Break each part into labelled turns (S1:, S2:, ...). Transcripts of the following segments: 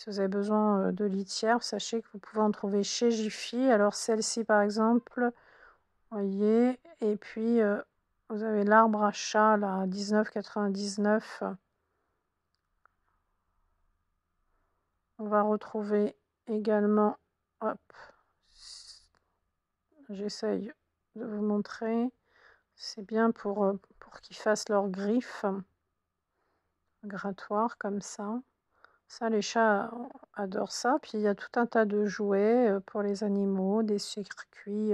S1: Si vous avez besoin de litière, sachez que vous pouvez en trouver chez Jiffy. Alors celle-ci par exemple, voyez, et puis vous avez l'arbre à chat là, à 19,99. On va retrouver également, hop, j'essaye de vous montrer, c'est bien pour qu'ils fassent leurs griffes grattoirs comme ça. Ça, les chats adorent ça. Puis il y a tout un tas de jouets pour les animaux, des circuits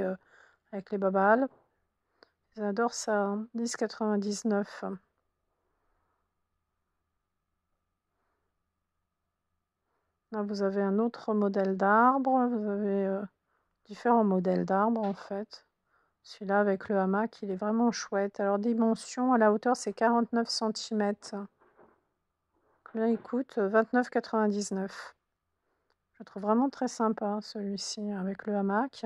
S1: avec les babales. Ils adorent ça, 10,99. Là, vous avez un autre modèle d'arbre. Vous avez différents modèles d'arbres en fait. Celui-là avec le hamac, il est vraiment chouette. Alors, dimension à la hauteur, c'est 49 cm. Là, il coûte 29,99. Je le trouve vraiment très sympa celui-ci avec le hamac.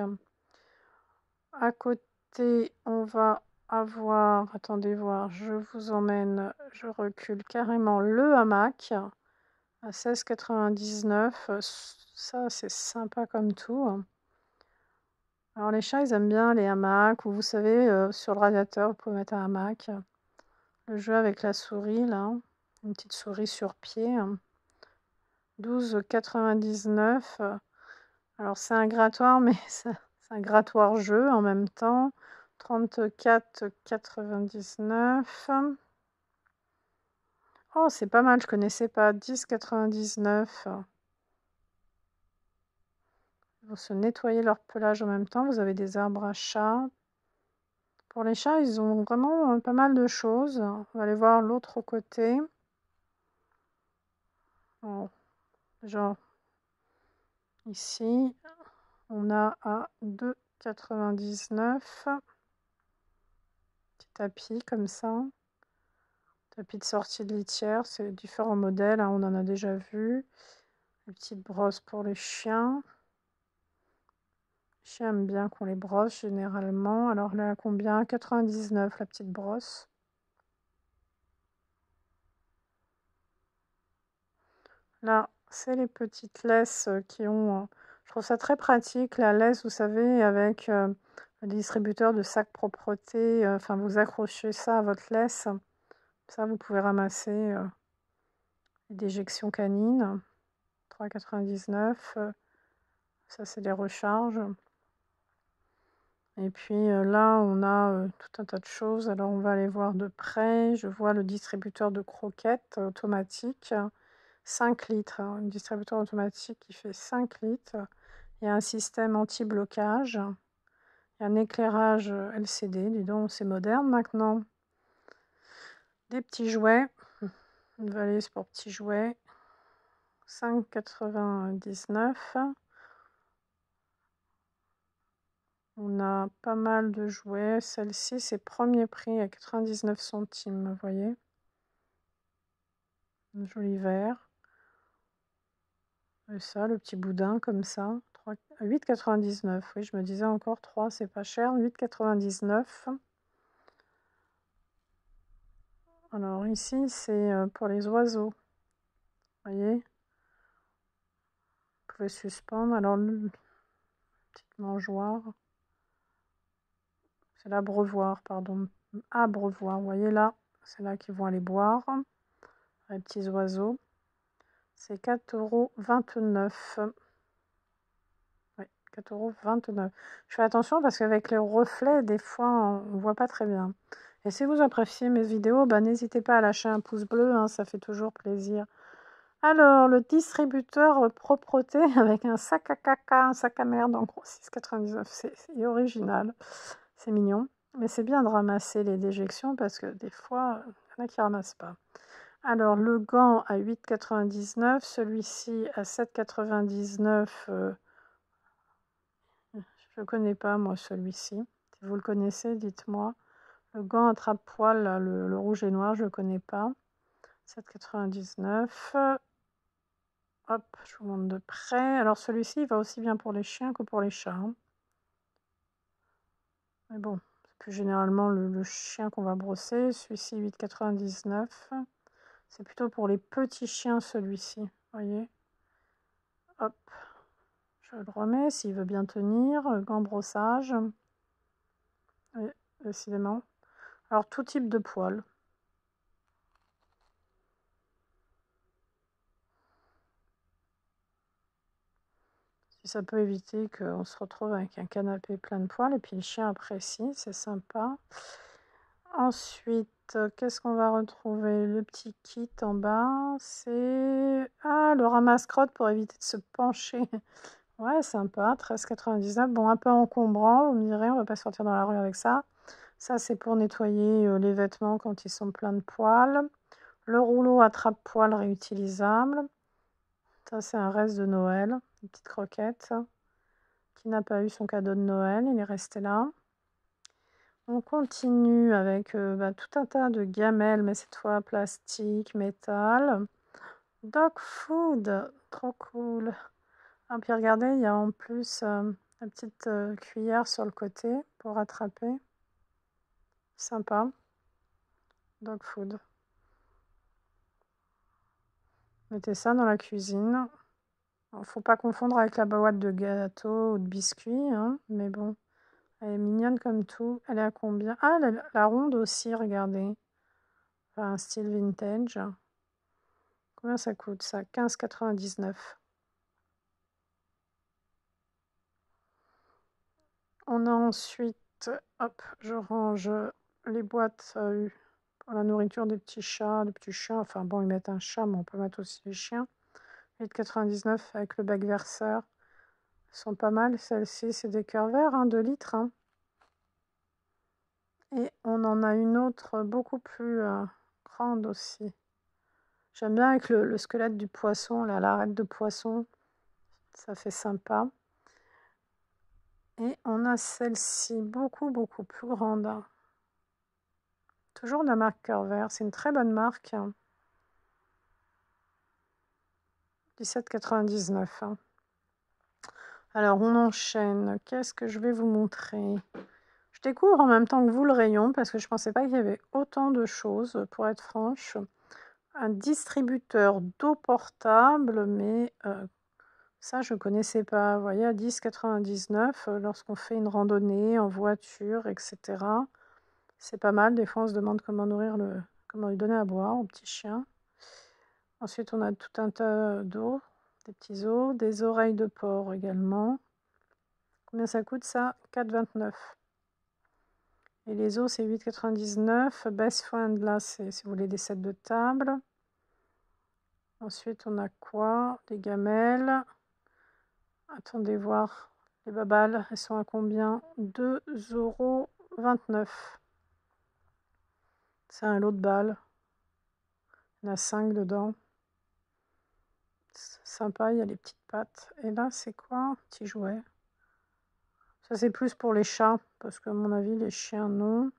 S1: À côté, on va avoir, attendez voir, je vous emmène, je recule carrément le hamac à 16,99. Ça, c'est sympa comme tout. Alors les chats, ils aiment bien les hamacs, ou vous savez, sur le radiateur, vous pouvez mettre un hamac. Le jeu avec la souris, là, une petite souris sur pied. 12,99. Alors c'est un grattoir, mais c'est un grattoir jeu en même temps. 34,99. Oh, c'est pas mal, je connaissais pas. 10,99. Ils vont se nettoyer leur pelage en même temps. Vous avez des arbres à chat. Pour les chats, ils ont vraiment pas mal de choses. On va aller voir l'autre côté. Oh, genre, ici, on a à 2,99. Petit tapis comme ça. Tapis de sortie de litière, c'est différents modèles, hein, on en a déjà vu. Les petites brosses pour les chiens. Les chiens aiment bien qu'on les brosse généralement. Alors là, combien? 99 la petite brosse. Là, c'est les petites laisses qui ont... je trouve ça très pratique, la laisse, vous savez, avec le distributeur de sacs propreté. Enfin, vous accrochez ça à votre laisse. Ça, vous pouvez ramasser les déjections canines. 3,99. Ça, c'est des recharges. Et puis là, on a tout un tas de choses. Alors, on va aller voir de près. Je vois le distributeur de croquettes automatique. 5 litres. Un distributeur automatique qui fait 5 litres. Il y a un système anti-blocage. Il y a un éclairage LCD. Dis donc, c'est moderne maintenant. Des petits jouets. Une valise pour petits jouets. 5,99. On a pas mal de jouets. Celle-ci, c'est premier prix à 99 centimes, vous voyez. Un joli vert. Et ça, le petit boudin comme ça. 8,99. Oui, je me disais encore 3, c'est pas cher. 8,99. Alors ici, c'est pour les oiseaux. Vous voyez. Vous pouvez suspendre. Alors, petite mangeoire. C'est l'abreuvoir, pardon. Abreuvoir. Vous voyez là, c'est là qu'ils vont aller boire. Les petits oiseaux. C'est 4,29 €. Oui, 4,29 €. Je fais attention parce qu'avec les reflets, des fois, on ne voit pas très bien. Et si vous appréciez mes vidéos, n'hésitez pas à lâcher un pouce bleu, hein, ça fait toujours plaisir. Alors, le distributeur propreté avec un sac à caca, un sac à merde, en gros 6,99 €. C'est original, c'est mignon. Mais c'est bien de ramasser les déjections parce que des fois, il y en a qui ne ramassent pas. Alors, le gant à 8,99 €, celui-ci à 7,99 €. Je ne connais pas, moi, celui-ci. Si vous le connaissez, dites-moi. Le gant attrape-poil, le rouge et noir, je ne le connais pas. 7,99 €. Hop, je vous montre de près. Alors, celui-ci, il va aussi bien pour les chiens que pour les chats. Hein. Mais bon, c'est plus généralement le chien qu'on va brosser. Celui-ci, 8,99 €. C'est plutôt pour les petits chiens, celui-ci. Voyez. hop, je le remets s'il veut bien tenir. Gant brossage. Oui, décidément. Alors, tout type de poils. Si ça peut éviter qu'on se retrouve avec un canapé plein de poils. Et puis le chien apprécie, c'est sympa. Ensuite, qu'est-ce qu'on va retrouver? Le petit kit en bas, c'est... Ah, le ramasse-crotte pour éviter de se pencher. Ouais, sympa, 13,99. Bon, un peu encombrant, vous me direz, on va pas sortir dans la rue avec ça. Ça, c'est pour nettoyer les vêtements quand ils sont pleins de poils. Le rouleau attrape-poils réutilisable. Ça, c'est un reste de Noël, une petite croquette qui n'a pas eu son cadeau de Noël, il est resté là. On continue avec tout un tas de gamelles, mais cette fois plastique, métal. Dog food, trop cool. Ah, puis regardez, il y a en plus la petite cuillère sur le côté pour attraper. Sympa. Dog food. Mettez ça dans la cuisine. Il faut pas confondre avec la boîte de gâteaux ou de biscuits, hein, mais bon. Elle est mignonne comme tout. Elle est à combien? Ah, la ronde aussi, regardez. Enfin, un style vintage. Combien ça coûte ça? 15,99. On a ensuite, hop, je range les boîtes pour la nourriture des petits chats, des petits chiens. Enfin bon, ils mettent un chat, mais on peut mettre aussi les chiens. 8,99 avec le bec verseur. Elles sont pas mal, celles-ci. C'est des cœurs verts, hein, 2 litres. Hein. Et on en a une autre beaucoup plus grande aussi. J'aime bien avec le squelette du poisson, là, l'arête de poisson. Ça fait sympa. Et on a celle-ci, beaucoup, beaucoup plus grande. Toujours de la marque Cœur Vert. C'est une très bonne marque. 17,99. Alors, on enchaîne. Qu'est-ce que je vais vous montrer? Je découvre en même temps que vous le rayon, parce que je ne pensais pas qu'il y avait autant de choses, pour être franche. Un distributeur d'eau portable, mais ça, je ne connaissais pas. Vous voyez, à 10,99, lorsqu'on fait une randonnée en voiture, etc. C'est pas mal. Des fois, on se demande comment lui donner à boire au petit chien. Ensuite, on a tout un tas d'eau, des petits os, des oreilles de porc également. Combien ça coûte ça? 4,29. Et les os, c'est 8,99. Best Friend, là, c'est si vous voulez des sets de table. Ensuite, on a quoi? Des gamelles. Attendez voir. Les babales, elles sont à combien? 2,29 €. C'est un lot de balles. Il y en a 5 dedans. C'est sympa, il y a les petites pattes. Et là, c'est quoi? Petit jouet. Ça, c'est plus pour les chats, parce qu'à mon avis, les chiens, non.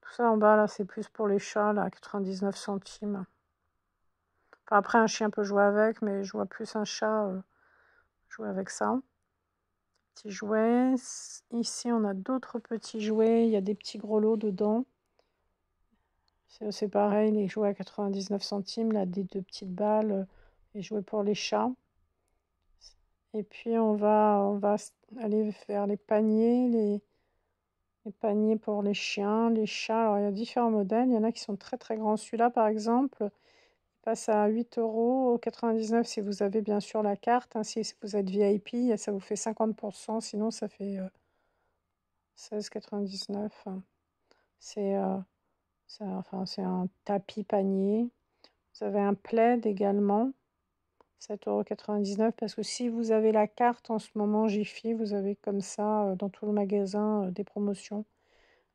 S1: Tout ça en bas, là, c'est plus pour les chats, là, 99 centimes. Enfin, après, un chien peut jouer avec, mais je vois plus un chat jouer avec ça. Petits jouets. Ici, on a d'autres petits jouets. Il y a des petits gros lots dedans. C'est pareil, les jouets à 99 centimes, là, des 2 petites balles, les jouets pour les chats. Et puis, on va aller vers les paniers, les paniers pour les chiens, les chats. Alors, il y a différents modèles. Il y en a qui sont très, très grands. Celui-là, par exemple, il passe à 8,99 € si vous avez bien sûr la carte. Hein, si vous êtes VIP, ça vous fait 50%. Sinon, ça fait 16,99 €. C'est un tapis panier. Vous avez un plaid également. 7,99 € parce que si vous avez la carte en ce moment Jiffy, vous avez comme ça dans tout le magasin des promotions.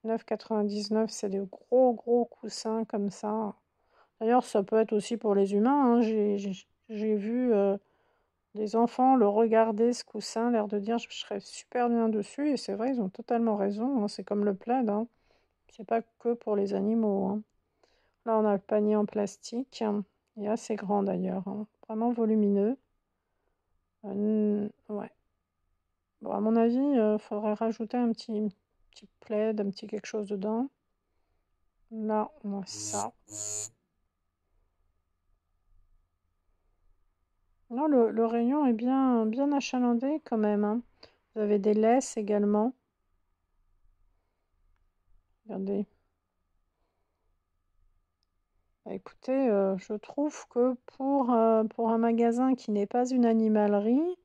S1: 9,99 €, c'est des gros gros coussins comme ça. D'ailleurs, ça peut être aussi pour les humains. Hein. J'ai vu des enfants le regarder, ce coussin, l'air de dire je serais super bien dessus. Et c'est vrai, ils ont totalement raison. Hein. C'est comme le plaid. Hein. C'est pas que pour les animaux. Hein. Là, on a le panier en plastique. Il est assez grand d'ailleurs. Hein. Vraiment volumineux. Ouais. Bon, à mon avis, il faudrait rajouter un petit plaid, un petit quelque chose dedans. Là, on a ça. Non, le rayon est bien achalandé quand même, hein. Vous avez des laisses également. Regardez. Bah, écoutez, je trouve que pour un magasin qui n'est pas une animalerie,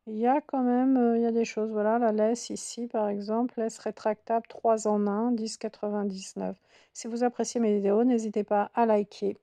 S1: il y a quand même il y a des choses. Voilà, la laisse ici, par exemple, laisse rétractable 3 en 1, 10,99. Si vous appréciez mes vidéos, n'hésitez pas à liker.